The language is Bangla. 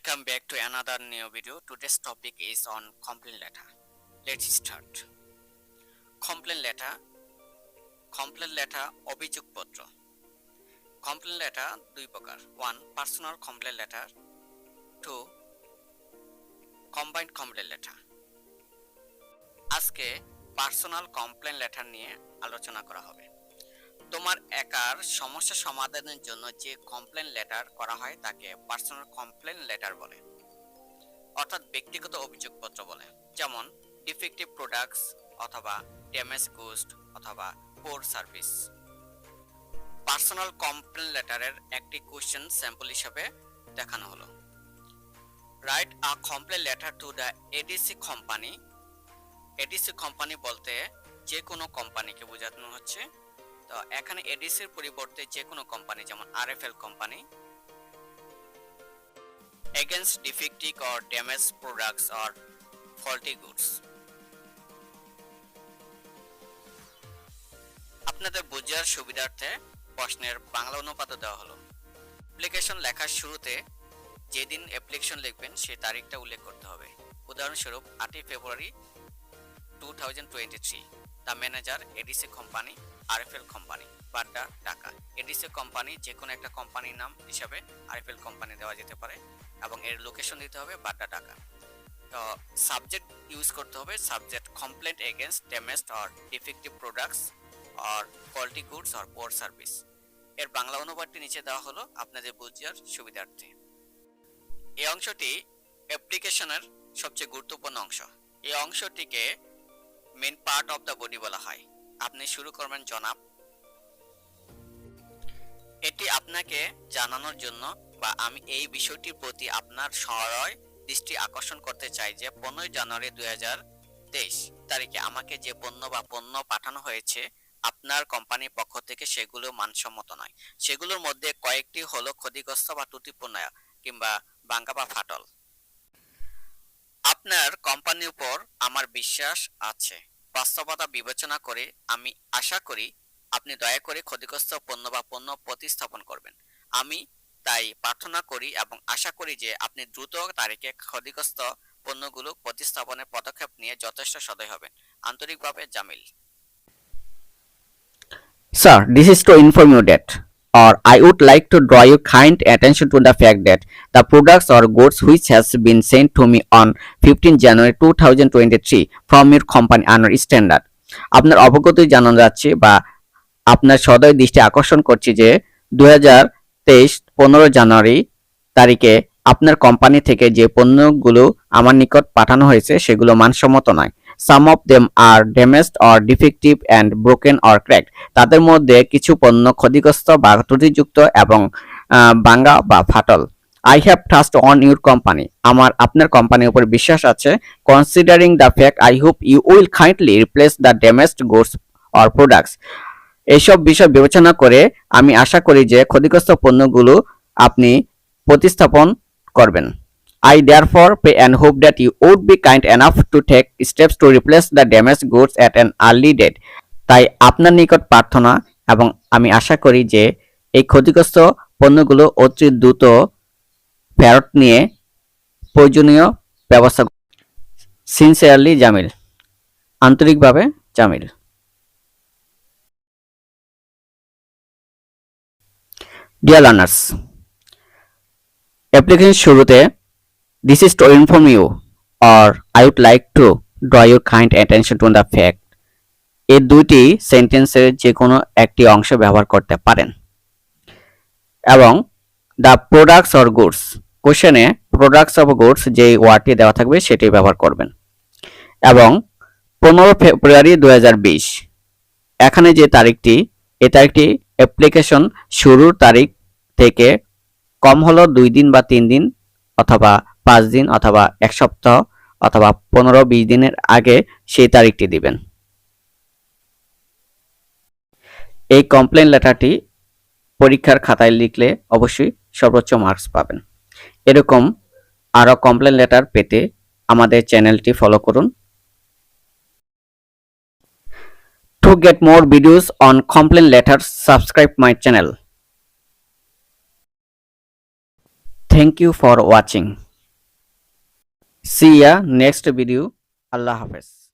Welcome back to another new video. Today's topic is on complaint letter. Let's start. Complaint letter. Complaint letter অভিযোগপত্র। Complaint letter দুই প্রকার। 1. Personal complaint letter. 2. Combined complaint letter. আজকে পার্সোনাল কমপ্লেইন লেটার নিয়ে আলোচনা করা হবে। তোমার একার সমস্যা সমাধানের জন্য যে কমপ্লেইন লেটার করা হয় তাকে পার্সোনাল কমপ্লেইন লেটার বলে, অর্থাৎ ব্যক্তিগত অভিযোগপত্র বলে, যেমন ডিফেক্টিভ প্রোডাক্টস অথবা ড্যামেজ গুডস অথবা পোর সার্ভিস। পার্সোনাল কমপ্লেইন লেটারের একটি কোশ্চেন স্যাম্পল হিসেবে দেখানো হলো। Write a complain letter to the ADC company. ADC company বলতে যে কোনো কোম্পানিকে বোঝানো হচ্ছে। তো এখানে এডিসির পরিবর্তে যে কোনো কোম্পানি, যেমন RFL company, against defective or damaged products or faulty goods। আপনাদের বোঝার সুবিধার্থে প্রশ্নের বাংলা অনুবাদ দেওয়া হলো। অ্যাপ্লিকেশন লেখার শুরুতে যেদিন অ্যাপ্লিকেশন লিখবেন সেই তারিখটা উল্লেখ করতে হবে। উদাহরণস্বরূপ 8 ফেব্রুয়ারি 2023। The manager, ADC company, RFL company, Badda, Dhaka. ADC company যে কোনো একটা কোম্পানির নাম হিসাবে আরএফএল কোম্পানি দেওয়া যেতে পারে এবং এর লোকেশন দিতে হবে বাড্ডা, ঢাকা। তো সাবজেক্ট ইউজ করতে হবে subject complaint against damaged or defective products or faulty goods or poor service. এর বাংলা অনুবাদটি নিচে দেওয়া হলো আপনাদের বোঝার সুবিধার্থে। এই অংশটি অ্যাপ্লিকেশনের সবচেয়ে গুরুত্বপূর্ণ অংশ। এই অংশটিকে main part of the body বলা হয়। আপনি শুরু করবেন জনাব। এটি আপনাকে জানানোর জন্য বা আমি এই বিষয়টির প্রতি আপনার সদয় দৃষ্টি আকর্ষণ করতে চাই যে 15 জানুয়ারি 2023 তারিখে আমাকে যে পণ্য বা পণ্য পাঠানো হয়েছে আপনার কোম্পানির পক্ষ থেকে সেগুলো মানসম্মত নয়। সেগুলোর মধ্যে কয়েকটি হলো ক্ষতিগ্রস্ত বা ত্রুটিপূর্ণ কিংবা ভাঙা বা ফাটল। আপনার কোম্পানির উপর আমার বিশ্বাস আছে। বাস্তবতা বিবেচনা করে আমি আশা করি আপনি দয়া করে ক্ষতিগ্রস্ত পণ্য বা পণ্য প্রতিস্থাপন করবেন। আমি তাই প্রার্থনা করি এবং আশা করি যে আপনি দ্রুত তারিখে ক্ষতিগ্রস্ত পণ্যগুলো প্রতিস্থাপনের পদক্ষেপ নিয়ে যথেষ্ট সদয় হবেন। আন্তরিকভাবে, Jamil. Sir, this is to inform you that, or I would like to draw your kind attention to the fact that the products or goods which has been sent to me on 15 January 2023 from your company under standard। আপনার অবগতি জানানো যাচ্ছে বা আপনার সদয় দৃষ্টি আকর্ষণ করছি যে 2023 15 জানুয়ারি তারিখে আপনার কোম্পানি থেকে যে পণ্যগুলো আমার নিকট পাঠানো হয়েছে সেগুলো মানসম্মত নয়। Some of them are damaged or defective and broken or cracked। তাদের মধ্যে কিছু পণ্য ক্ষতিগ্রস্ত বা ত্রুটিযুক্ত এবং ভাঙা বা ফাটল। I have trust on your company। আপনার কোম্পানির উপর বিশ্বাস আছে। Considering the fact, I hope you will kindly replace the damaged goods or products। এইসব বিষয় বিবেচনা করে আমি আশা করি যে ক্ষতিগ্রস্ত পণ্যগুলো আপনি প্রতিস্থাপন করবেন। I therefore pray and hope that you would be kind enough to take steps to replace the damaged goods at an early date। তাই আপনার নিকট প্রার্থনা এবং আমি আশা করি যে এই ক্ষতিগ্রস্ত পণ্যগুলো অতি দ্রুত ফেরত নিয়ে প্রয়োজনীয় ব্যবস্থা। সিনসিয়ারলি, জামিল। আন্তরিকভাবে, জামিল। ডিয়ার লার্নার্স, অ্যাপ্লিকেশন শুরুতে this is to inform you or I would like to draw your kind attention to the fact, এই দুইটি সেন্টেন্সের যে কোনো একটি অংশ ব্যবহার করতে পারেন। এবং দ্য প্রোডাক্টস অর গুডস, কোশ্চেনে প্রোডাক্টস অফ গুডস যে ওয়ার্ডটি দেওয়া থাকবে সেটি ব্যবহার করবেন। এবং 15 ফেব্রুয়ারি 2020 এখানে যে তারিখটি, এই তারিখটি অ্যাপ্লিকেশন শুরুর তারিখ থেকে কম হলো 2 দিন বা 3 দিন অথবা 5 দিন অথবা 1 সপ্তাহ অথবা 15-20 দিনের আগে সেই তারিখটি দিবেন। এই কমপ্লেইন লেটারটি পরীক্ষার খাতায় লিখলে অবশ্যই সর্বোচ্চ মার্কস পাবেন। এরকম আরো কমপ্লেইন লেটার পেতে আমাদের চ্যানেলটি ফলো করুন। To get more videos on complaint letters, subscribe my channel. Thank you for watching. See ya next video. Allah Hafiz.